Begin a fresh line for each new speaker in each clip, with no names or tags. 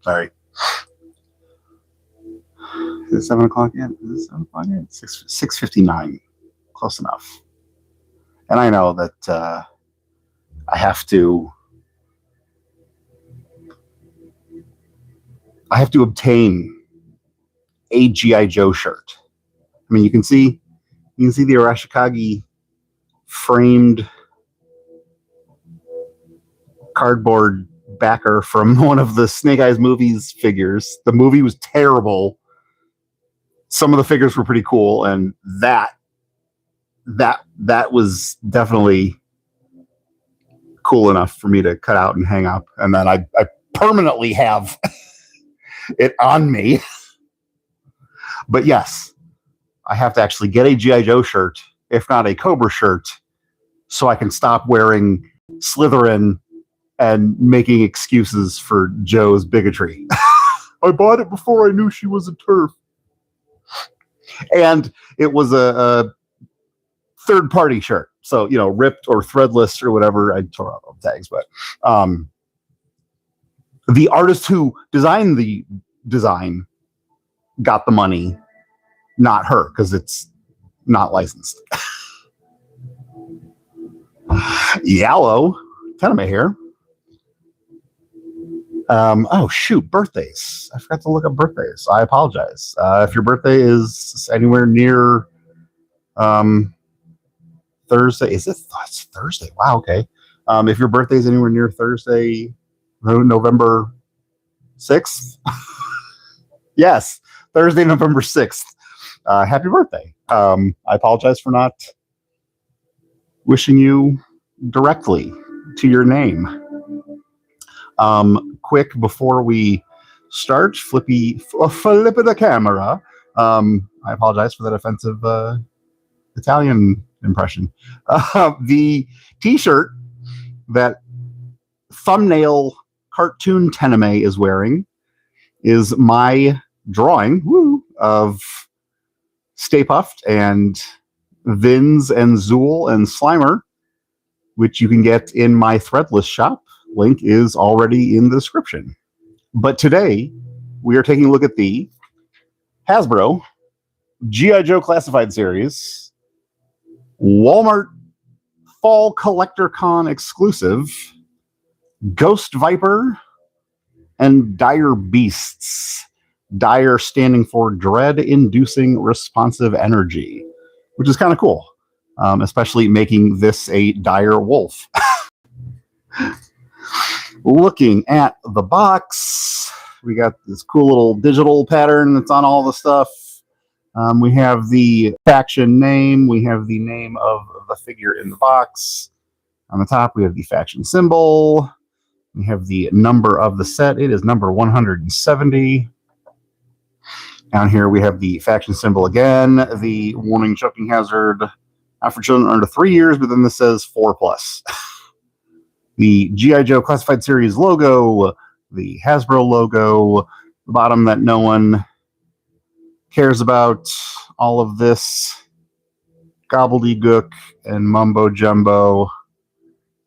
Sorry. Is it 7 o'clock yet? Is it 7 o'clock yet? 6:59. Close enough. And I know that I have to obtain a G.I. Joe shirt. I mean, you can see the Arashikage framed cardboard backer from one of the Snake Eyes movies figures. The movie was terrible. Some of the figures were pretty cool, and that was definitely cool enough for me to cut out and hang up. And then I permanently have it on me. But yes, I have to actually get a G.I. Joe shirt, if not a Cobra shirt, so I can stop wearing Slytherin and making excuses for Joe's bigotry. I bought it before I knew she was a TERF. And it was a third-party shirt. So, you know, ripped or threadless or whatever. I tore out all the tags, but the artist who designed the design got the money, not her, because it's not licensed. Yellow, TENIME here. Oh shoot, birthdays. I forgot to look up birthdays. I apologize. If your birthday is anywhere near Thursday, is it? Oh, it's Thursday. Wow, okay. If your birthday is anywhere near Thursday, November 6th. Yes, Thursday, November 6th. Happy birthday. I apologize for not wishing you directly to your name. Quick before we start, flip the camera. I apologize for that offensive Italian impression. The t-shirt that thumbnail cartoon TENIME is wearing is my drawing of Stay Puft and Vins and Zool and Slimer, which you can get in my Threadless shop. Link is already in the description. But today, we are taking a look at the Hasbro G.I. Joe Classified Series Walmart Fall Collector Con exclusive Ghost Viper and Dire Beasts. Dire standing for Dread-Inducing Responsive Energy, which is kind of cool, especially making this a dire wolf. Looking at the box, we got this cool little digital pattern that's on all the stuff. We have the faction name. We have the name of the figure in the box. On the top, we have the faction symbol. We have the number of the set. It is number 170. Down here, we have the faction symbol again. The warning choking hazard, not for children under 3 years, but then this says 4+. The G.I. Joe Classified Series logo, the Hasbro logo, the bottom that no one cares about, all of this gobbledygook and mumbo jumbo.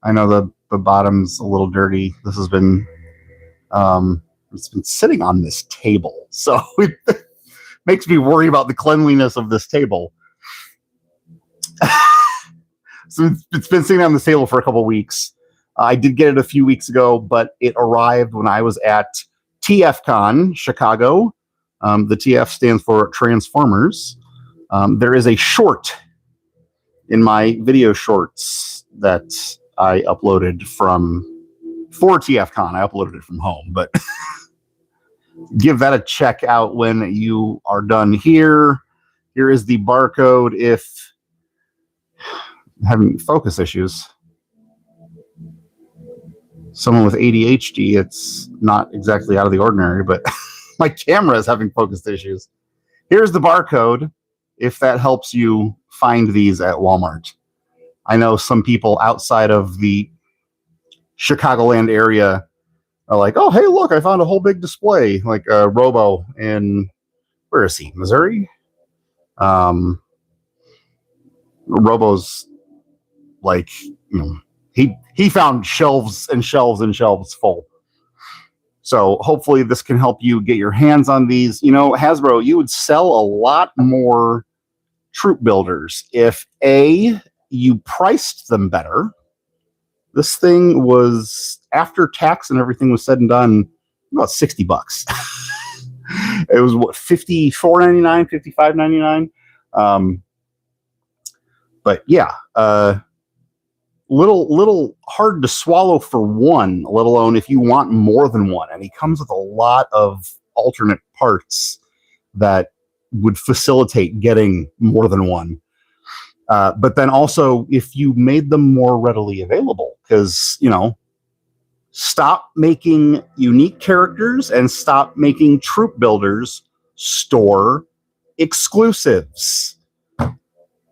I know the bottom's a little dirty. This has been it's been sitting on this table, so it makes me worry about the cleanliness of this table. So it's been sitting on this table for a couple weeks. I did get it a few weeks ago, but it arrived when I was at TFCon Chicago. The TF stands for Transformers. There is a short in my video shorts that I uploaded for TFCon. I uploaded it from home, but give that a check out when you are done here. Here is the barcode if having focus issues. Someone with ADHD, it's not exactly out of the ordinary, but my camera is having focus issues. Here's the barcode if that helps you find these at Walmart. I know some people outside of the Chicagoland area are like, oh, hey, look, I found a whole big display, like Robo in, where is he, Missouri? Robo's like, you know, he found shelves and shelves and shelves full. So hopefully this can help you get your hands on these. You know, Hasbro, you would sell a lot more troop builders if A, you priced them better. This thing was, after tax and everything was said and done, about $60. It was what, $54.99, $55.99. But yeah, little hard to swallow for one, let alone if you want more than one. And he comes with a lot of alternate parts that would facilitate getting more than one. But then also, if you made them more readily available, because, you know, stop making unique characters and stop making troop builders store exclusives.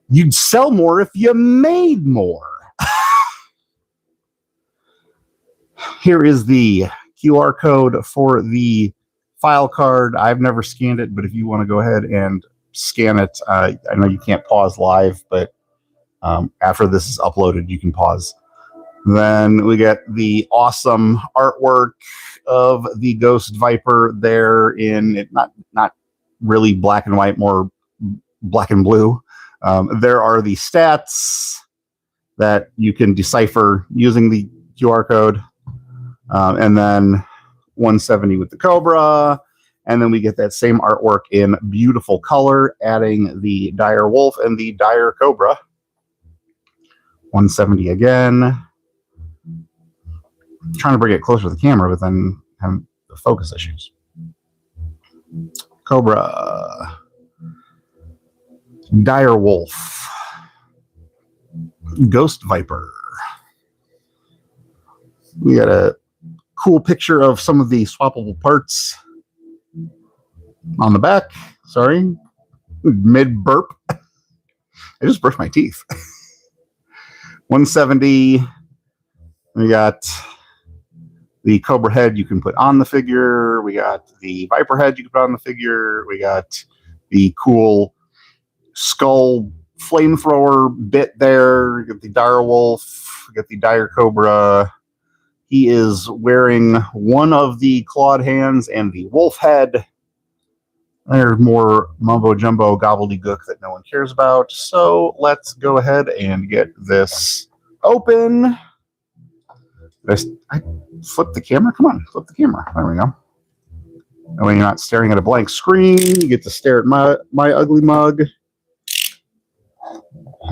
You'd sell more if you made more. Here is the QR code for the file card. I've never scanned it, but if you want to go ahead and scan it, I know you can't pause live, but after this is uploaded, you can pause. Then we get the awesome artwork of the Ghost Viper there in it, not really black and white, more black and blue. There are the stats that you can decipher using the QR code. And then 170 with the Cobra. And then we get that same artwork in beautiful color, adding the Dire Wolf and the Dire Cobra. 170 again. I'm trying to bring it closer to the camera, but then have the focus issues. Cobra. Dire Wolf. Ghost Viper. We got a cool picture of some of the swappable parts on the back. Sorry, mid burp. I just brushed my teeth. 170. We got the Cobra head you can put on the figure. We got the Viper head you can put on the figure. We got the cool skull flamethrower bit there. We got the Dire Wolf. We got the Dire Cobra. He is wearing one of the clawed hands and the wolf head. There's more mumbo jumbo gobbledygook that no one cares about. So let's go ahead and get this open. I flip the camera? Come on, flip the camera. There we go. And when you're not staring at a blank screen, you get to stare at my ugly mug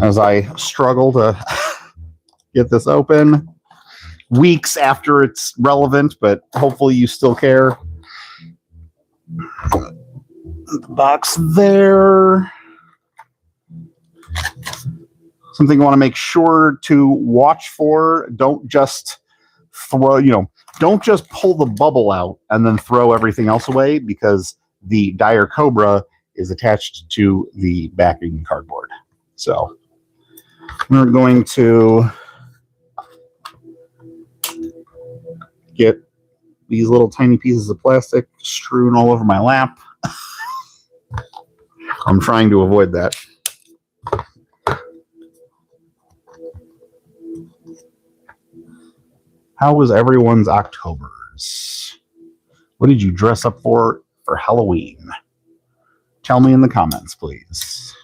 as I struggle to get this open. Weeks after it's relevant, but hopefully you still care. The box there. Something you want to make sure to watch for. Don't just throw, don't just pull the bubble out and then throw everything else away, because the Dire Cobra is attached to the backing cardboard. So we're going to get these little tiny pieces of plastic strewn all over my lap. I'm trying to avoid that. How was everyone's Octobers? What did you dress up for Halloween? Tell me in the comments, please.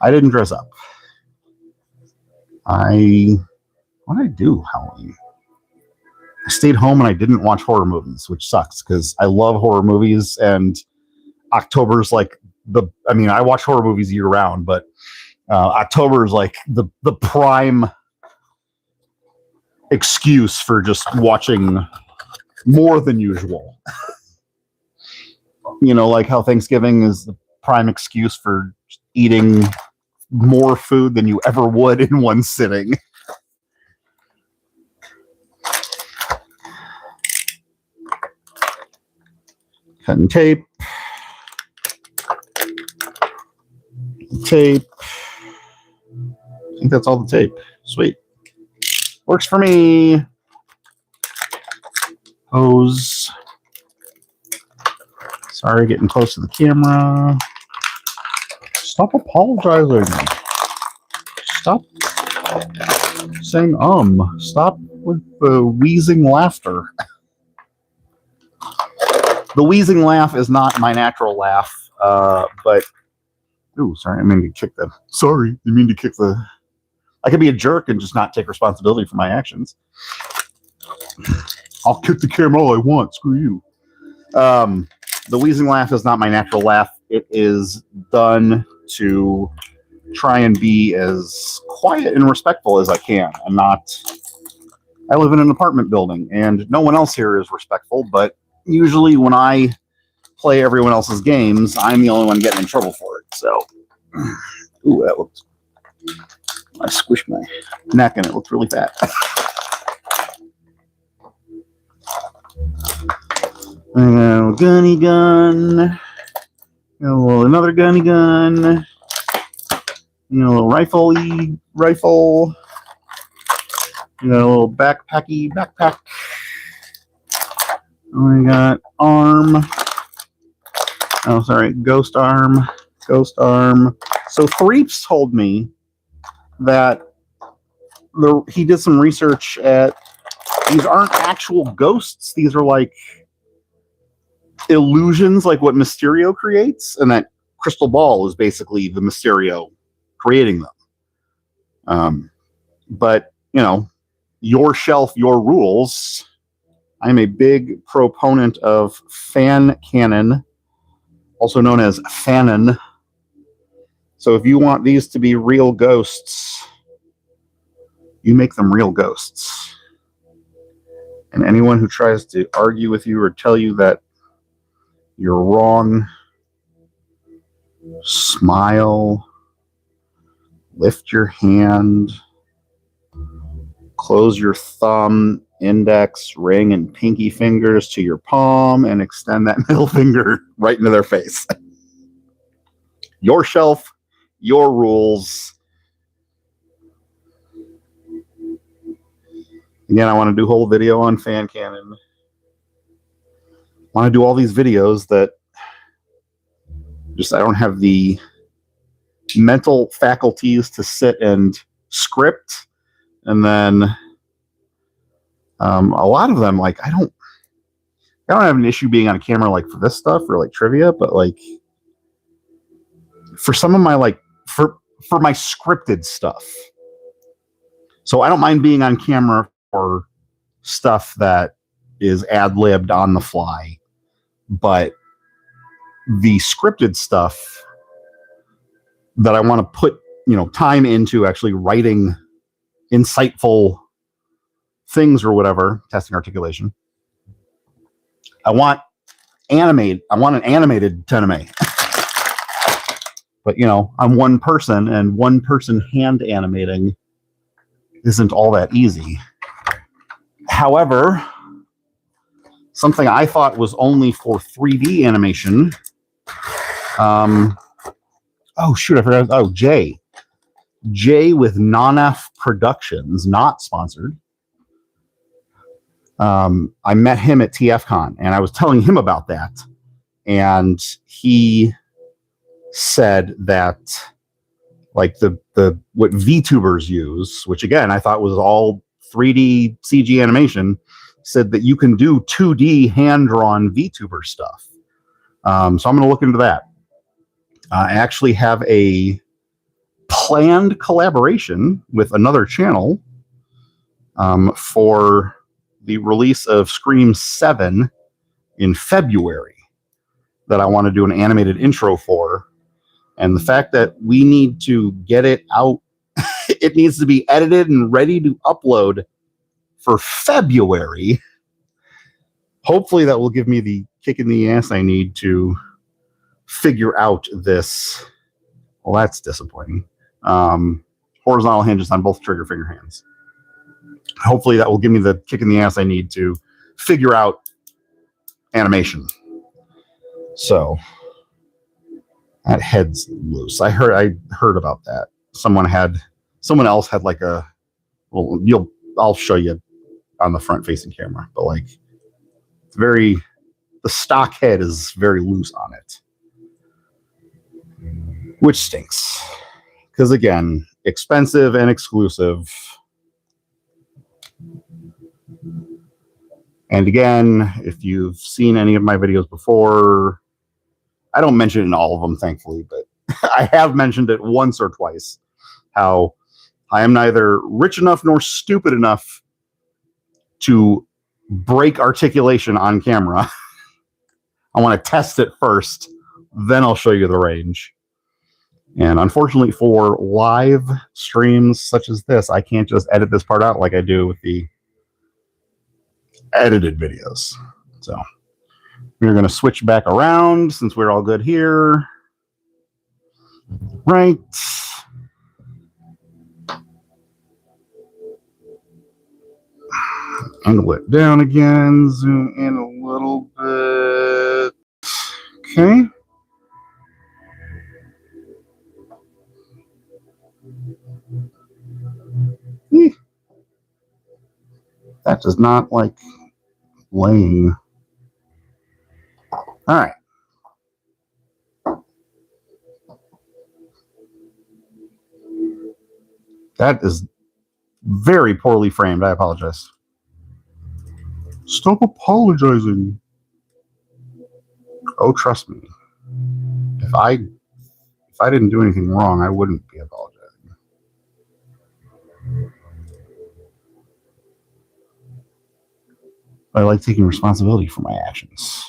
I didn't dress up. What did I do Halloween? I stayed home and I didn't watch horror movies, which sucks because I love horror movies, and October's like I watch horror movies year round, but October is like the prime excuse for just watching more than usual. Like how Thanksgiving is the prime excuse for eating more food than you ever would in one sitting. Cut and tape. Tape. I think that's all the tape. Sweet. Works for me. Hose. Sorry, getting close to the camera. Stop apologizing. Stop saying Stop with the wheezing laughter. The wheezing laugh is not my natural laugh, but... Ooh, sorry, I mean to kick the... Sorry, I mean to kick the... I could be a jerk and just not take responsibility for my actions. I'll kick the camera all I want. Screw you. The wheezing laugh is not my natural laugh. It is done to try and be as quiet and respectful as I can. I live in an apartment building, and no one else here is respectful, but usually when I play everyone else's games, I'm the only one getting in trouble for it. So, ooh, that looks... I squished my neck and it looks really fat. Gunny gun. Another gunny gun. A little rifle. A little backpacky backpack. We got arm. Oh, sorry, ghost arm. Ghost arm. So Threeps told me that he did some research at... These aren't actual ghosts. These are like illusions, like what Mysterio creates, and that crystal ball is basically the Mysterio creating them. But, your shelf, your rules. I'm a big proponent of fan canon, also known as fanon. So if you want these to be real ghosts, you make them real ghosts. And anyone who tries to argue with you or tell you that you're wrong, smile, lift your hand, close your thumb, index, ring, and pinky fingers to your palm, and extend that middle finger right into their face. Your shelf, your rules. Again, I want to do a whole video on fan canon. I want to do all these videos that I don't have the mental faculties to sit and script. And then a lot of them, like, I don't have an issue being on a camera like for this stuff or like trivia, but like for some of my for my scripted stuff. So I don't mind being on camera for stuff that is ad-libbed on the fly, but the scripted stuff that I want to put, time into actually writing insightful things or whatever, testing articulation. I want an animated TENIME. But, I'm one person, and one person hand animating isn't all that easy. However, something I thought was only for 3D animation. Oh, shoot, I forgot. Oh, Jay with Non-F Productions, not sponsored. I met him at TFCon, and I was telling him about that. And he said that, like, the what VTubers use, which again I thought was all 3D CG animation, said that you can do 2D hand-drawn VTuber stuff. So I'm going to look into that. I actually have a planned collaboration with another channel for the release of Scream 7 in February that I want to do an animated intro for. And the fact that we need to get it out, it needs to be edited and ready to upload for February. Hopefully that will give me the kick in the ass I need to figure out this. Well, that's disappointing. Horizontal hinges on both trigger finger hands. Hopefully that will give me the kick in the ass I need to figure out animation. So that head's loose. I heard about that. Someone else had like a, well, I'll show you on the front facing camera, but like it's the stock head is very loose on it, which stinks. Because again, expensive and exclusive. And again, if you've seen any of my videos before, I don't mention it in all of them, thankfully, but I have mentioned it once or twice, how I am neither rich enough nor stupid enough to break articulation on camera. I want to test it first, then I'll show you the range. And unfortunately for live streams such as this, I can't just edit this part out like I do with the edited videos. So we're going to switch back around since we're all good here. Right. Angle it down again. Zoom in a little bit. Okay. That does not like laying. All right. That is very poorly framed. I apologize. Stop apologizing. Oh, trust me. If I didn't do anything wrong, I wouldn't be apologizing. I like taking responsibility for my actions.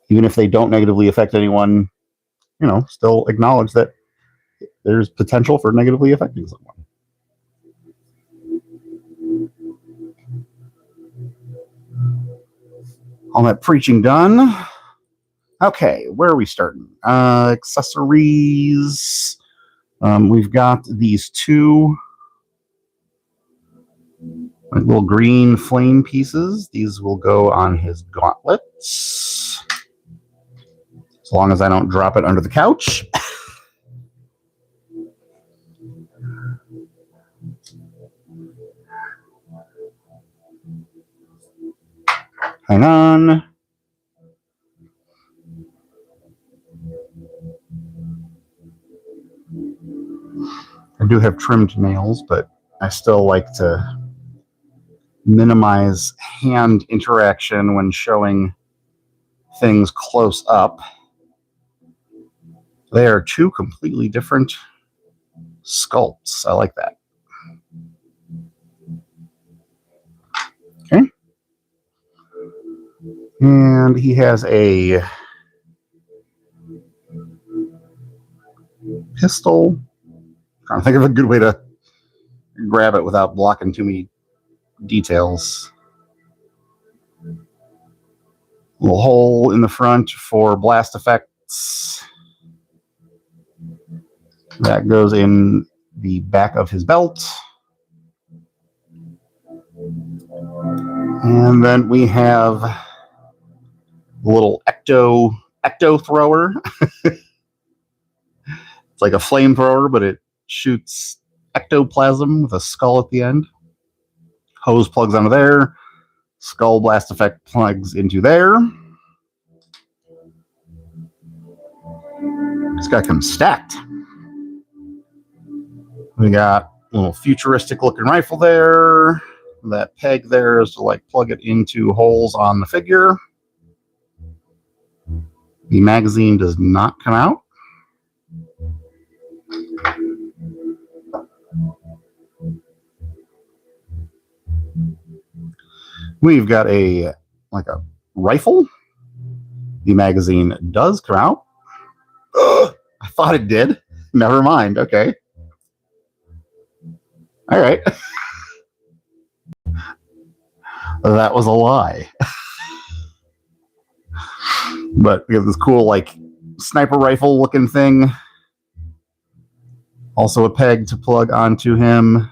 Even if they don't negatively affect anyone, you know, still acknowledge that there's potential for negatively affecting someone. All that preaching done. Okay, where are we starting? Accessories. We've got these two little green flame pieces. These will go on his gauntlets. As long as I don't drop it under the couch. Hang on. I do have trimmed nails, but I still like to minimize hand interaction when showing things close up. They are two completely different sculpts. I like that. Okay. And he has a pistol. I'm trying to think of a good way to grab it without blocking too many details. Little hole in the front for blast effects. That goes in the back of his belt. And then we have a little ecto thrower. It's like a flamethrower, but it shoots ectoplasm with a skull at the end. Hose plugs onto there. Skull blast effect plugs into there. It's got them stacked. We got a little futuristic looking rifle there. That peg there is to like plug it into holes on the figure. The magazine does not come out. We've got a rifle. The magazine does come out. Ugh, I thought it did. Never mind. Okay. All right. That was a lie. But we have this cool like sniper rifle looking thing. Also a peg to plug onto him.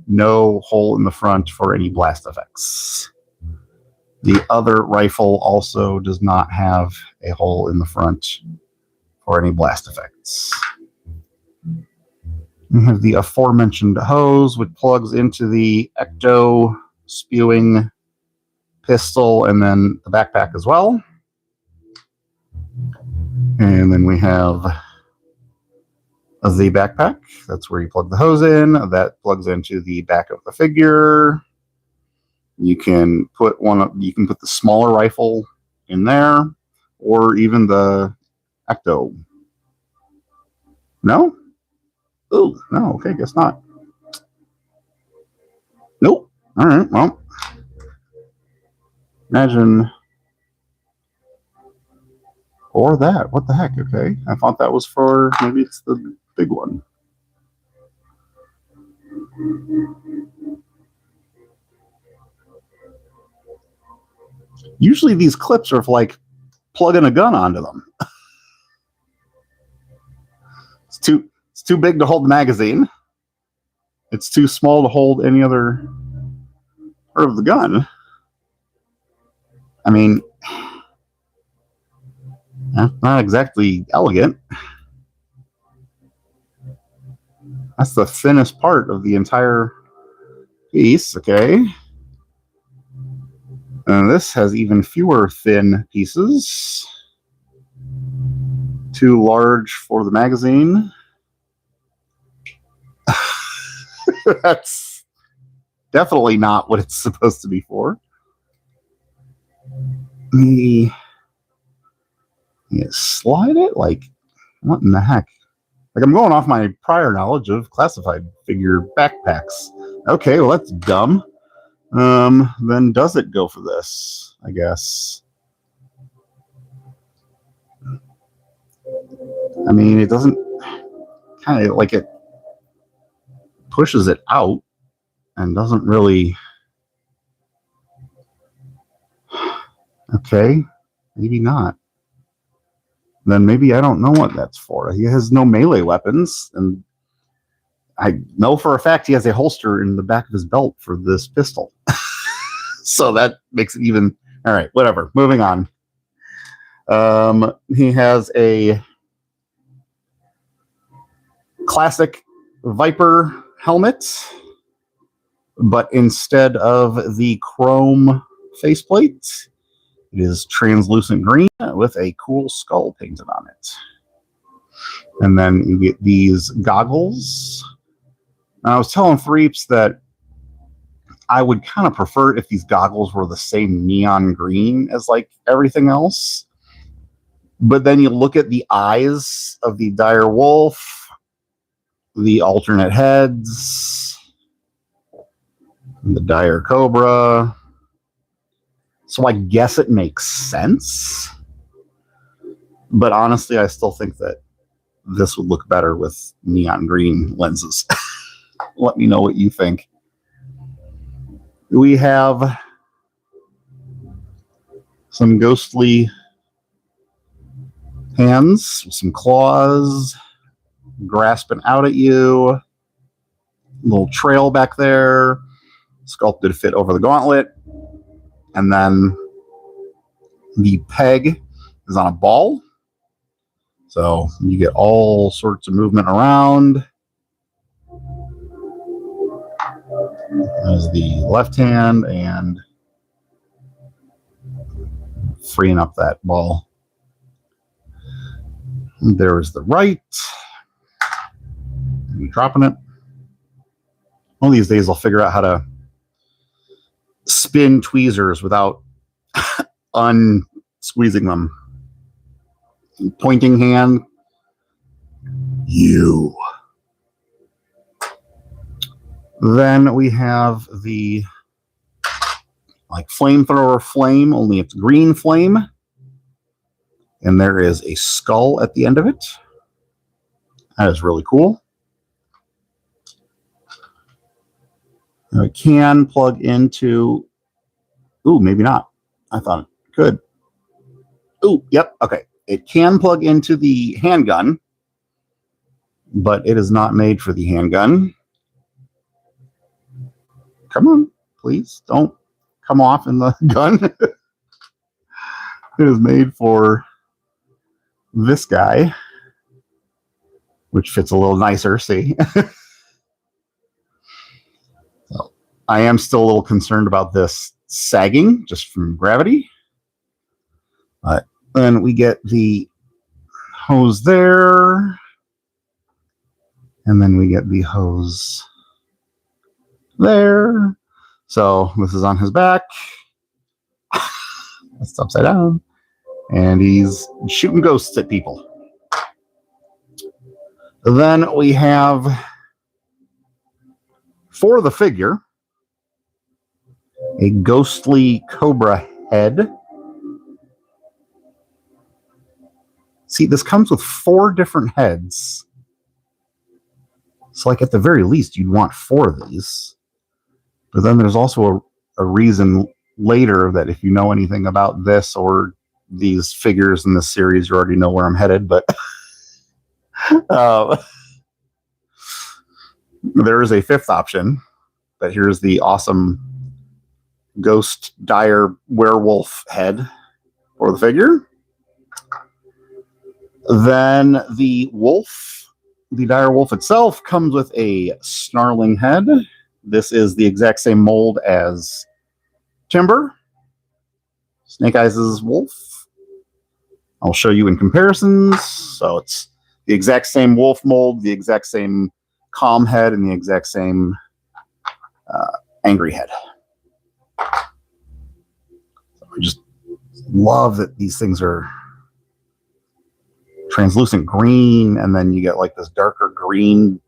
No hole in the front for any blast effects. The other rifle also does not have a hole in the front for any blast effects. We have the aforementioned hose, which plugs into the ecto spewing pistol and then the backpack as well. And then we have the backpack. That's where you plug the hose in. That plugs into the back of the figure. You can put you can put the smaller rifle in there, or even the Ecto. No? Oh, no. Okay, guess not. Nope. All right. Well, imagine. Or that. What the heck? Okay. I thought that was for, maybe it's the big one. Usually these clips are like plugging a gun onto them. It's too big to hold the magazine. It's too small to hold any other part of the gun. I mean, not exactly elegant. That's the thinnest part of the entire piece, okay? And this has even fewer thin pieces. Too large for the magazine. That's definitely not what it's supposed to be for. Maybe slide it? Like, what in the heck? Like, I'm going off my prior knowledge of classified figure backpacks. Okay, well, that's dumb. Then does it go for this? I guess. I mean, it doesn't kind of like it pushes it out and doesn't really. Okay, maybe not. Then maybe I don't know what that's for. He has no melee weapons, and I know for a fact he has a holster in the back of his belt for this pistol. So that makes it even. All right, whatever. Moving on. He has a classic Viper helmet, but instead of the chrome faceplate, it is translucent green with a cool skull painted on it. And then you get these goggles. And I was telling Threeps that I would kind of prefer if these goggles were the same neon green as like everything else. But then you look at the eyes of the dire wolf, the alternate heads, the dire cobra. So I guess it makes sense. But honestly, I still think that this would look better with neon green lenses. Let me know what you think. We have some ghostly hands, some claws grasping out at you. Little trail back there, sculpted to fit over the gauntlet. And then the peg is on a ball. So you get all sorts of movement around. There's the left hand and freeing up that ball. And there's the right. And dropping it. One of these days I'll figure out how to spin tweezers without unsqueezing them. Pointing hand. You. Then we have the like flamethrower flame, only it's green flame. And there is a skull at the end of it. That is really cool. Now it can plug into. Ooh, maybe not. I thought it could. Ooh, yep. Okay. It can plug into the handgun, but it is not made for the handgun. Come on, please. Don't come off in the gun. It is made for this guy, which fits a little nicer, see? So, I am still a little concerned about this sagging just from gravity. But then we get the hose there. And then we get the hose there. So this is on his back. It's upside down. And he's shooting ghosts at people. Then we have, for the figure, a ghostly cobra head. See, this comes with 4 different heads. So, like, at the very least, you'd want 4 of these. But then there's also a reason later that if you know anything about this or these figures in this series, you already know where I'm headed. But there is a 5th option. But here's the awesome ghost dire werewolf head for the figure. Then the wolf, the dire wolf itself, comes with a snarling head. This is the exact same mold as Timber, Snake Eyes' wolf. I'll show you in comparisons. So it's the exact same wolf mold, the exact same calm head, and the exact same angry head. So I just love that these things are translucent green, and then you get like this darker green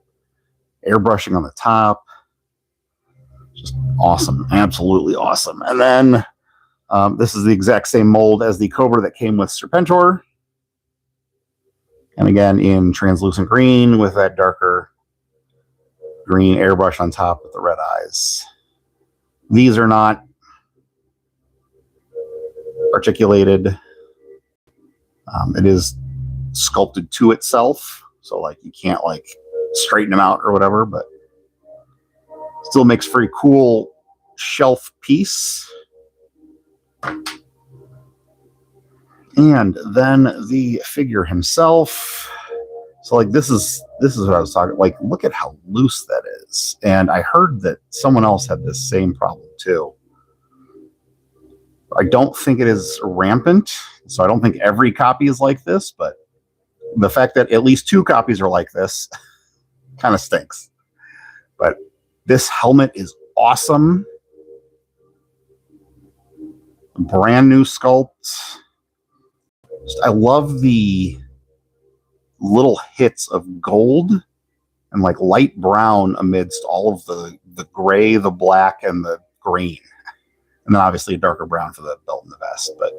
airbrushing on the top. Just awesome, absolutely awesome. And then this is the exact same mold as the Cobra that came with Serpentor, and again in translucent green with that darker green airbrush on top with the red eyes. These are not articulated. It is sculpted to itself, so like you can't like straighten them out or whatever, but still makes for a cool shelf piece. And then the figure himself. So like this is what I was talking, like look at how loose that is. And I heard that someone else had this same problem too. I don't think it is rampant, so I don't think every copy is like this, but the fact that at least 2 copies are like this kind of stinks. But this helmet is awesome. Brand new sculpt. I love the little hits of gold and like light brown amidst all of the gray, the black, and the green. And then obviously a darker brown for the belt and the vest. But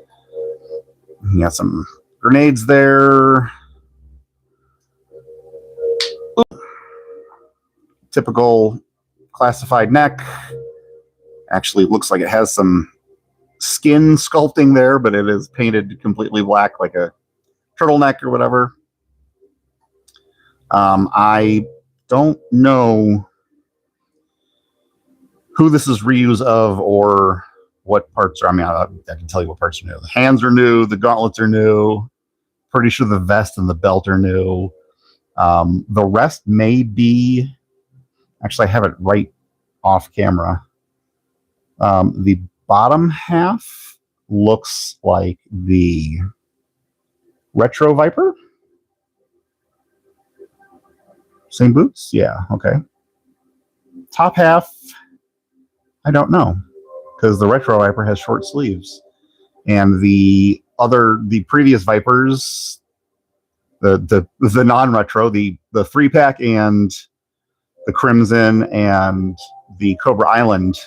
you got some grenades there. Ooh. Typical classified neck. Actually looks like it has some skin sculpting there, but it is painted completely black like a turtleneck or whatever. I don't know who this is reuse of or what parts are. I mean, I can tell you what parts are new. The hands are new. The gauntlets are new. Pretty sure the vest and the belt are new. The rest may be, actually I have it right off camera. The bottom half looks like the Retro Viper. Same boots? Yeah, okay. Top half, I don't know, because the Retro Viper has short sleeves. And the previous Vipers, the non-retro, the 3-pack and the Crimson and the Cobra Island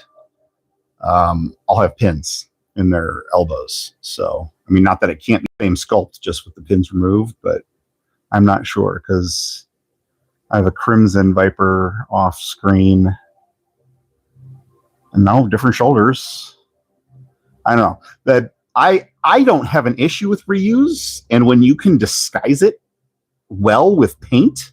all have pins in their elbows. So, I mean, not that it can't be the same sculpt just with the pins removed, but I'm not sure because I have a Crimson Viper off screen and now different shoulders. I don't know. That I don't have an issue with reuse, and when you can disguise it well with paint,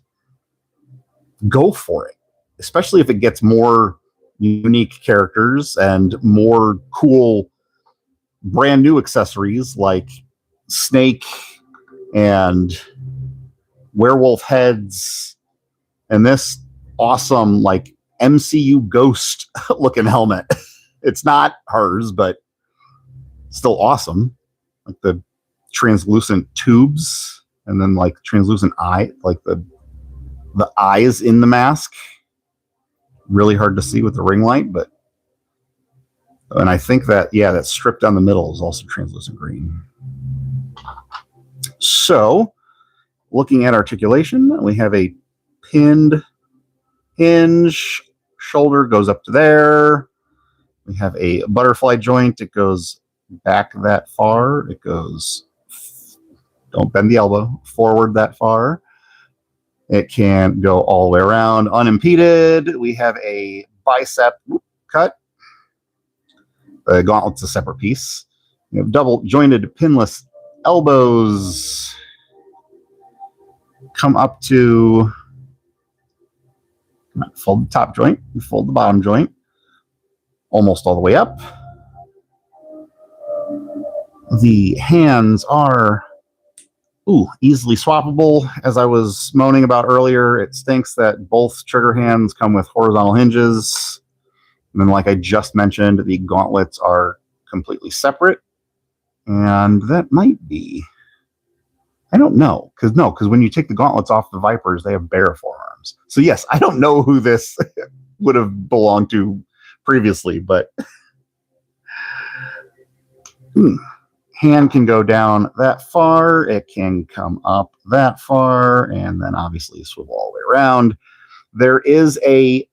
go for it. Especially if it gets more unique characters and more cool brand new accessories like snake and werewolf heads and this awesome like MCU ghost looking helmet. It's not hers, but still awesome. Like the translucent tubes and then like translucent eye, like the eyes in the mask. Really hard to see with the ring light, but And I think that, yeah, that strip down the middle is also translucent green. So, looking at articulation, we have a pinned hinge. Shoulder goes up to there. We have a butterfly joint. It goes back that far. It goes, don't bend the elbow, forward that far. It can go all the way around unimpeded. We have a bicep cut. The gauntlet's a separate piece. We have double jointed pinless elbows. Come up to, fold the top joint, fold the bottom joint, almost all the way up. The hands are easily swappable. As I was moaning about earlier, it stinks that both trigger hands come with horizontal hinges. And then, like I just mentioned, the gauntlets are completely separate. And that might be, I don't know, because when you take the gauntlets off the Vipers, they have bare forearms. So yes, I don't know who this would have belonged to previously, but hand can go down that far, it can come up that far, and then obviously swivel all the way around. There is a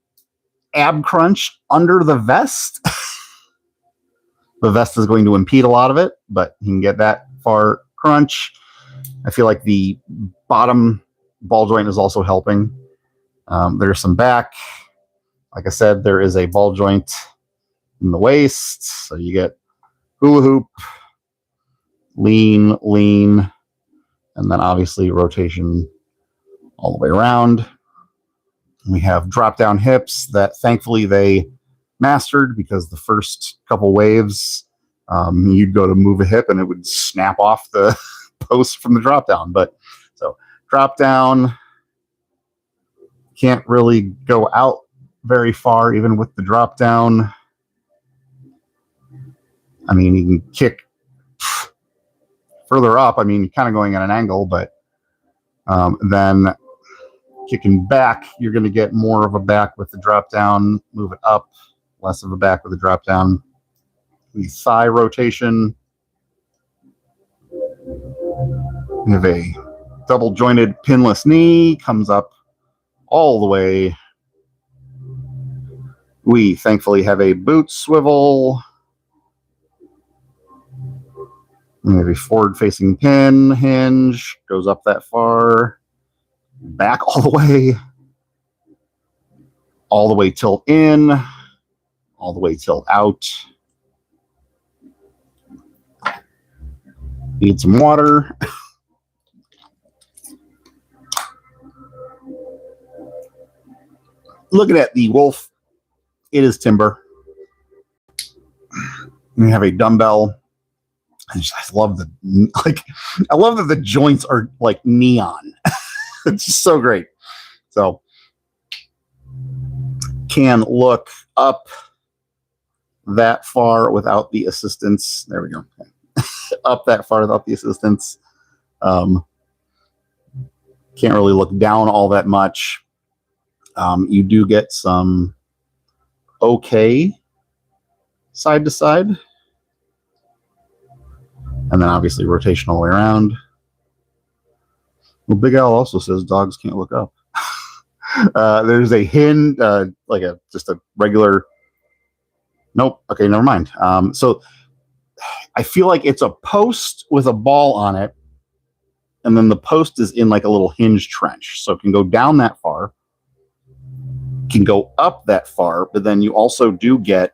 ab crunch under the vest. The vest is going to impede a lot of it, but you can get that far crunch. I feel like the bottom ball joint is also helping. There's some back. Like I said, there is a ball joint in the waist, so you get hula hoop, lean, lean, and then obviously rotation all the way around. We have drop down hips that thankfully they mastered, because the first couple waves, you'd go to move a hip and it would snap off the post from the drop down. But so drop down, can't really go out very far even with the drop down. I mean, you can kick further up. I mean, kind of going at an angle, but then kicking back, you're going to get more of a back with the drop down. Move it up, less of a back with the drop down. The thigh rotation. We have a double jointed pinless knee, comes up all the way. We thankfully have a boot swivel. We have a forward facing pin hinge, goes up that far, back all the way tilt in, all the way tilt out. Need some water. Looking at the wolf, it is timber. We have a dumbbell. I love I love that the joints are like neon. It's just so great. So can look up that far without the assistance. There we go. Up that far without the assistance. Can't really look down all that much. You do get some okay side to side. And then obviously rotation all the way around. Well, Big Al also says dogs can't look up. There's a hinge, like just a regular. Nope. Okay, never mind. So I feel like it's a post with a ball on it, and then the post is in like a little hinge trench. So it can go down that far, can go up that far, but then you also do get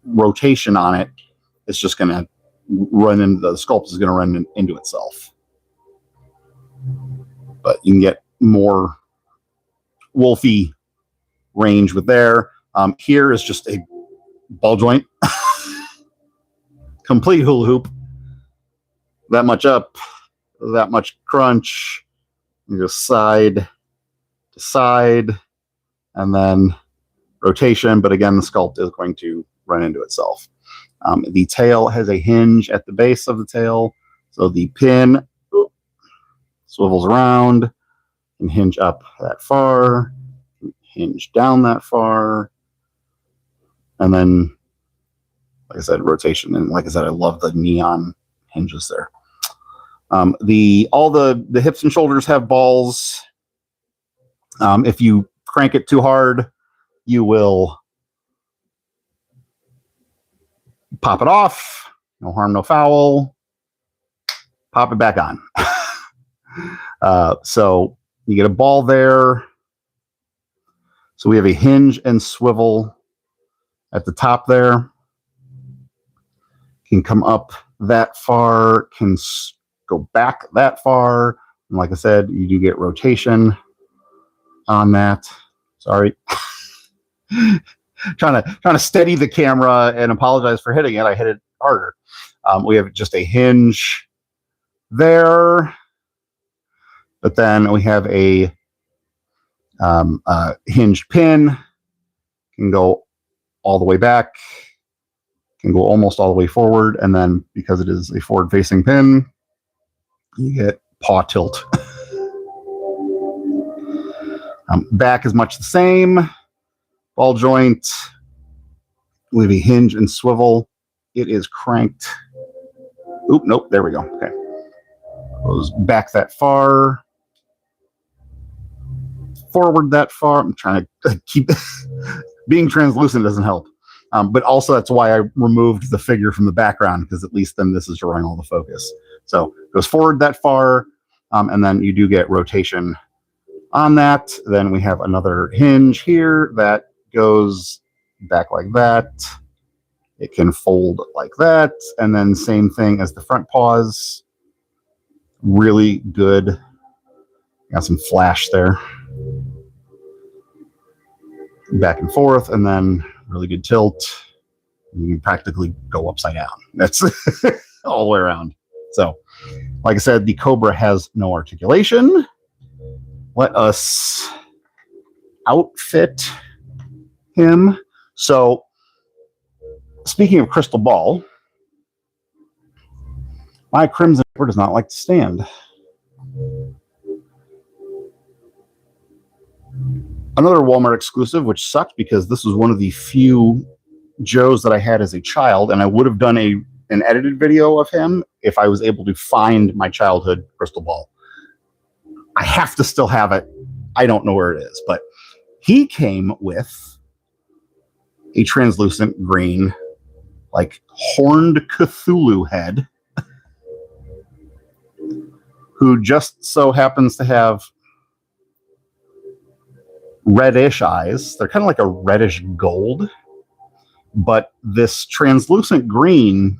rotation on it. It's just going to run into the sculpt is going to run into itself. But you can get more wolfy range with there. Here is just a ball joint. Complete hula hoop. That much up, that much crunch. You go side to side, and then rotation. But again, the sculpt is going to run into itself. The tail has a hinge at the base of the tail. So the pin swivels around and hinge up that far, hinge down that far, and then like I said, rotation. And like I said, I love the neon hinges there. All the hips and shoulders have balls. If you crank it too hard, you will pop it off. No harm, no foul. Pop it back on. So you get a ball there. So we have a hinge and swivel at the top there. Can come up that far, can go back that far. And like I said, you do get rotation on that. Sorry. trying to steady the camera and apologize for hitting it. I hit it harder. We have just a hinge there, but then we have a hinged pin. Can go all the way back, can go almost all the way forward, and then because it is a forward-facing pin, you get paw tilt. Back is much the same. Ball joint. We have a hinge and swivel. It is cranked. Oop, nope, there we go. Okay. Goes back that far. Forward that far. I'm trying to keep... Being translucent doesn't help. But also that's why I removed the figure from the background, because at least then this is drawing all the focus. So it goes forward that far, and then you do get rotation on that. Then we have another hinge here that goes back like that. It can fold like that, and then same thing as the front paws. Really good. Got some flash there. Back and forth, and then really good tilt. You can practically go upside down. That's all the way around. So, like I said, the Cobra has no articulation. Let us outfit him. So, speaking of crystal ball, my Crimson Viper does not like to stand. Another Walmart exclusive, which sucked because this was one of the few Joes that I had as a child, and I would have done an edited video of him if I was able to find my childhood crystal ball. I have to still have it. I don't know where it is, but he came with a translucent green, like horned Cthulhu head, who just so happens to have reddish eyes. They're kind of like a reddish gold, but this translucent green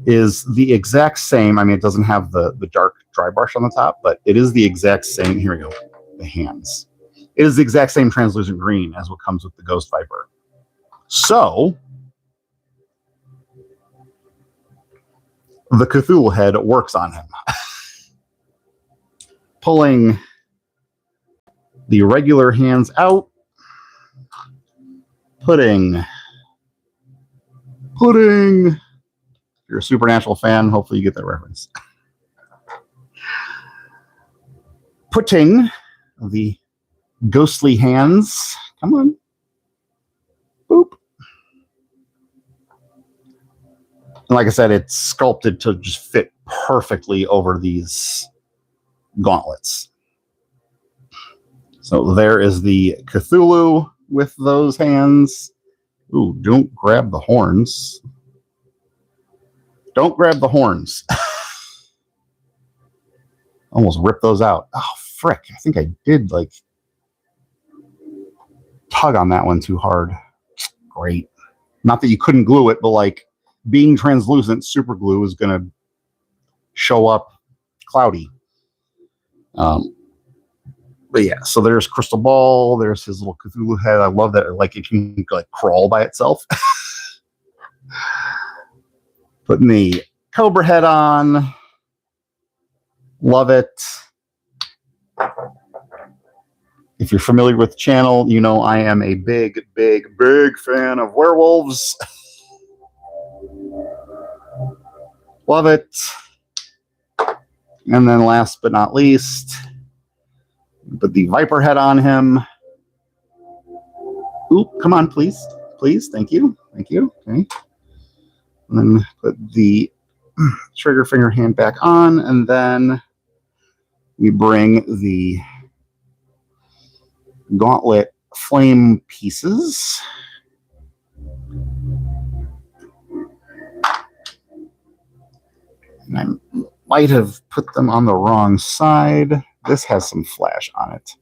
is the exact same. I mean, it doesn't have the dark dry brush on the top, but it is the exact same. Here we go. The hands. It is the exact same translucent green as what comes with the Ghost Viper. So the Cthulhu head works on him. Pulling the regular hands out, putting, if you're a Supernatural fan, hopefully you get that reference. Putting the ghostly hands, come on, boop. And like I said, it's sculpted to just fit perfectly over these gauntlets. So there is the Cthulhu with those hands. Ooh, don't grab the horns. Don't grab the horns. Almost ripped those out. Oh, frick. I think I did, like, tug on that one too hard. Great. Not that you couldn't glue it, but, like, being translucent, super glue is going to show up cloudy. But yeah, so there's Crystal Ball. There's his little Cthulhu head. I love that. Like, it can, like, crawl by itself. Putting the Cobra head on. Love it. If you're familiar with the channel, you know I am a big, big, big fan of werewolves. Love it. And then last but not least, put the Viper head on him. Oop, come on, please. Please, thank you. Thank you. Okay. And then put the trigger finger hand back on, and then we bring the gauntlet flame pieces. And I might have put them on the wrong side. This has some flash on it.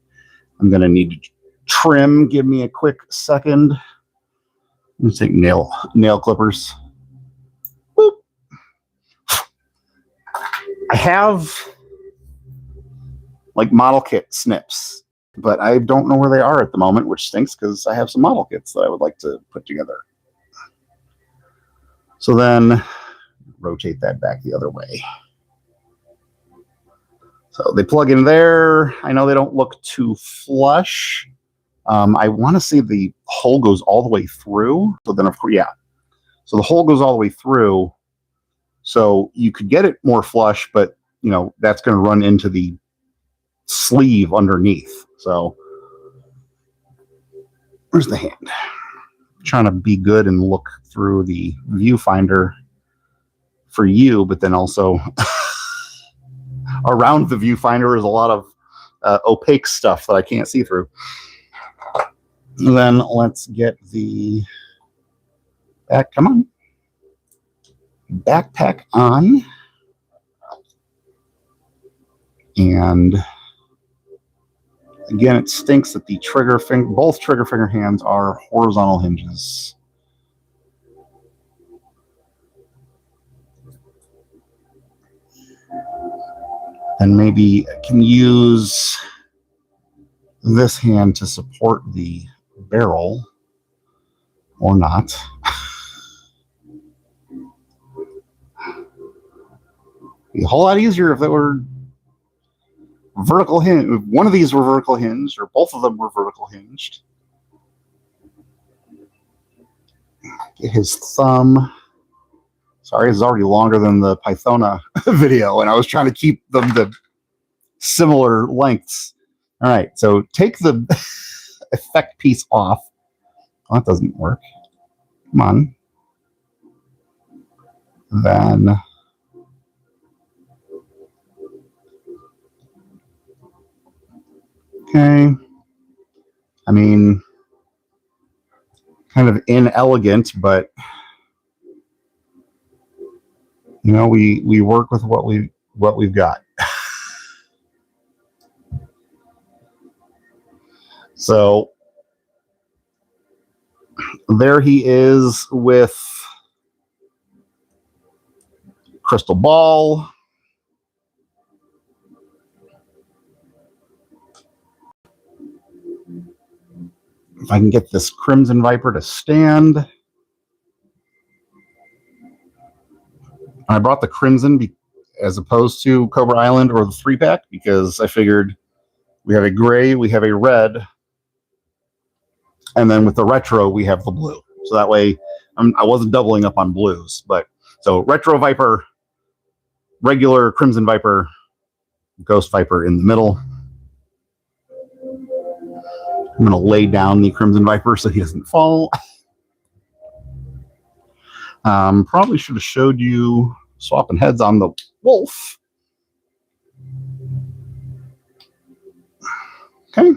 I'm going to need to trim. Give me a quick second. Let's take nail clippers. Boop. I have like model kit snips, but I don't know where they are at the moment, which stinks because I have some model kits that I would like to put together. So then rotate that back the other way. So they plug in there. I know they don't look too flush. I want to say the hole goes all the way through. So then, of course, yeah. So the hole goes all the way through. So you could get it more flush, but you know that's going to run into the sleeve underneath. So where's the hand? I'm trying to be good and look through the viewfinder for you, but then also around the viewfinder is a lot of opaque stuff that I can't see through. And then let's get the backpack on. And again, it stinks that the both trigger finger hands are horizontal hinges. And maybe I can use this hand to support the barrel or not. Be a whole lot easier if it were vertical hinge. If one of these were vertical hinged, or both of them were vertical hinged. Get his thumb. Sorry, it's already longer than the Pythona video, and I was trying to keep them the similar lengths. All right, so take the effect piece off. Oh, that doesn't work. Come on. Then okay. I mean, kind of inelegant, but you know, we work with what we've got. So there he is with crystal ball. If I can get this Crimson Viper to stand. I brought the Crimson as opposed to Cobra Island or the 3-pack because I figured we have a gray, we have a red, and then with the retro, we have the blue. So that way, I wasn't doubling up on blues. But so Retro Viper, regular Crimson Viper, Ghost Viper in the middle. I'm going to lay down the Crimson Viper so he doesn't fall. Probably should have showed you swapping heads on the wolf. Okay.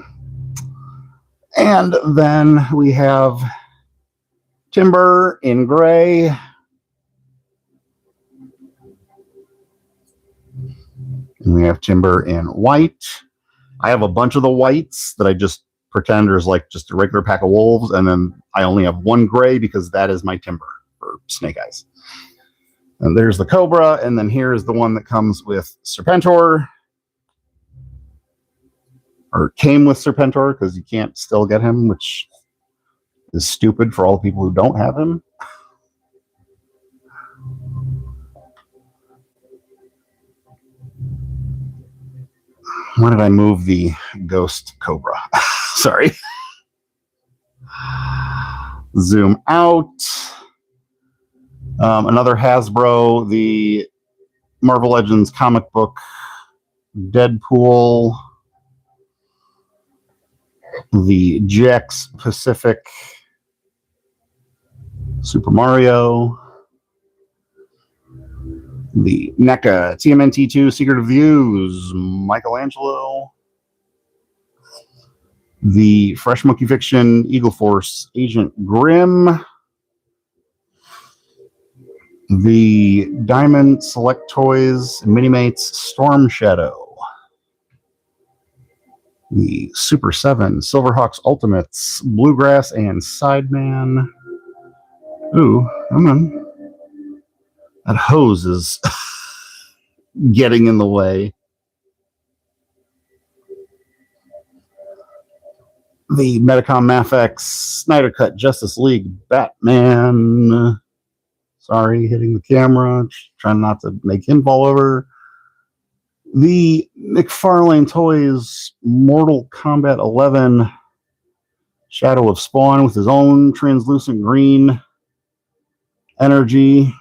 And then we have Timber in gray. And we have Timber in white. I have a bunch of the whites that I just pretend is like just a regular pack of wolves. And then I only have one gray because that is my Timber for Snake Eyes. And there's the Cobra. And then here is the one that comes with Serpentor. Or came with Serpentor because you can't still get him, which is stupid for all the people who don't have him. Why did I move the Ghost Cobra? Sorry. Zoom out. Another Hasbro, the Marvel Legends comic book, Deadpool, the GX Pacific, Super Mario, The NECA TMNT2 Secret of Views, Michelangelo. The Fresh Monkey Fiction Eagle Force Agent Grimm. The Diamond Select Toys Minimates Storm Shadow. The Super 7 Silverhawks Ultimates Bluegrass and Sideman. Ooh, come on. That hose is getting in the way. The Metacom Mafex Snyder Cut Justice League Batman. Sorry, hitting the camera. Trying not to make him fall over. The McFarlane Toys Mortal Kombat 11 Shadow of Spawn with his own translucent green energy.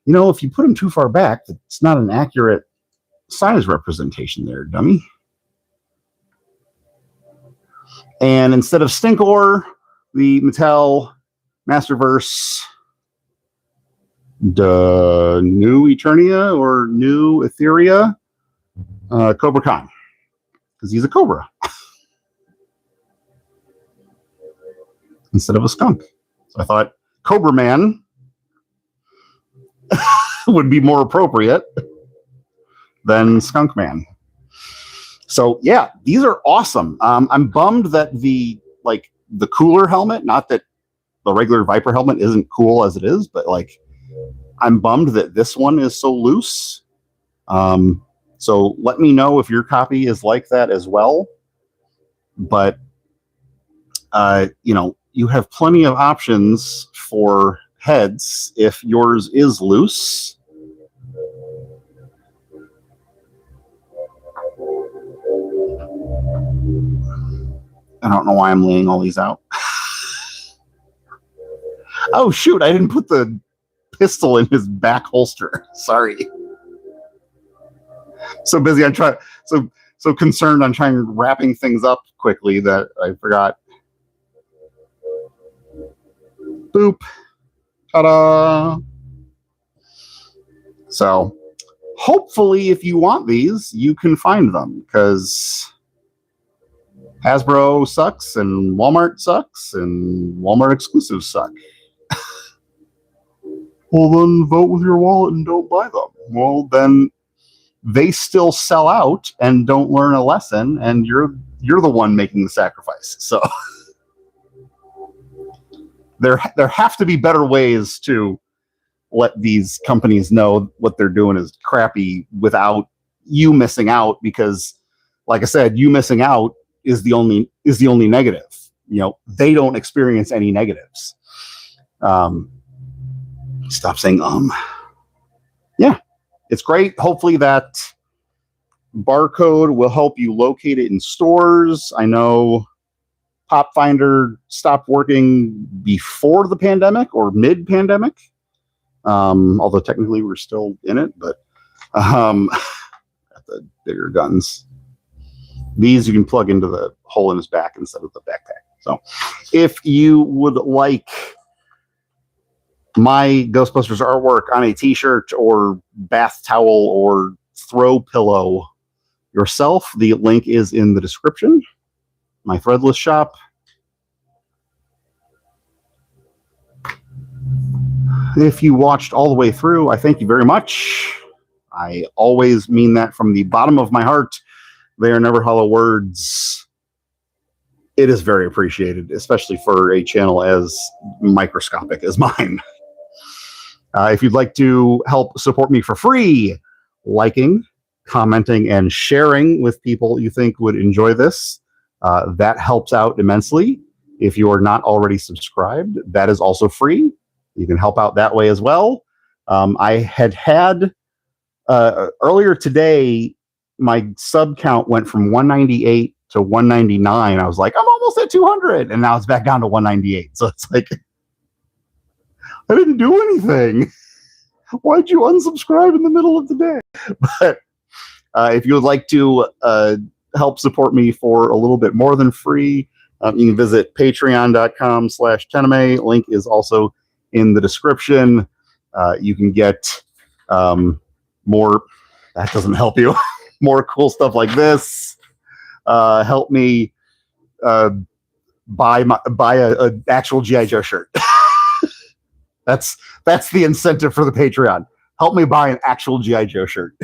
You know, if you put him too far back, it's not an accurate size representation there, dummy. And instead of Stinkor, the Mattel Masterverse the new Eternia or new Etheria, Cobra Khan, because he's a cobra instead of a skunk. So I thought Cobra Man would be more appropriate than Skunk Man. So yeah, these are awesome. I'm bummed that the cooler helmet, not that the regular Viper helmet isn't cool as it is, but like I'm bummed that this one is so loose. So let me know if your copy is like that as well. But you know, you have plenty of options for heads if yours is loose. I don't know why I'm laying all these out. Oh shoot, I didn't put the pistol in his back holster. Sorry. So busy I'm trying so concerned on trying wrapping things up quickly that I forgot. Boop. Ta-da. So hopefully if you want these, you can find them, because Hasbro sucks and Walmart sucks and Walmart exclusives suck. Well, then vote with your wallet and don't buy them. Well, then they still sell out and don't learn a lesson, and you're the one making the sacrifice. So there have to be better ways to let these companies know what they're doing is crappy without you missing out, because like I said, you missing out is the only negative. You know, they don't experience any negatives. Stop saying yeah, it's great. Hopefully that barcode will help you locate it in stores. I know Pop Finder stopped working before the pandemic or mid-pandemic, although technically we're still in it, but at the bigger guns. These you can plug into the hole in his back instead of the backpack. So if you would like my Ghostbusters artwork on a t-shirt or bath towel or throw pillow yourself, the link is in the description. My Threadless shop. If you watched all the way through, I thank you very much. I always mean that from the bottom of my heart. They are never hollow words. It is very appreciated, especially for a channel as microscopic as mine. If you'd like to help support me for free, liking, commenting, and sharing with people you think would enjoy this, that helps out immensely. If you are not already subscribed, that is also free. You can help out that way as well. I had earlier today, my sub count went from 198 to 199. I was like, I'm almost at 200, and now it's back down to 198. So it's like, I didn't do anything. Why'd you unsubscribe in the middle of the day? But if you would like to help support me for a little bit more than free, you can visit patreon.com/TENIME. Link is also in the description. You can get More, that doesn't help you. More cool stuff like this. Help me buy a actual G.I. Joe shirt. That's the incentive for the Patreon. Help me buy an actual G.I. Joe shirt.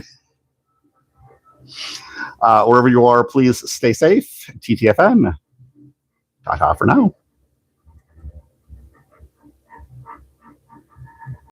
Wherever you are, please stay safe. TTFN. Ta-ta for now.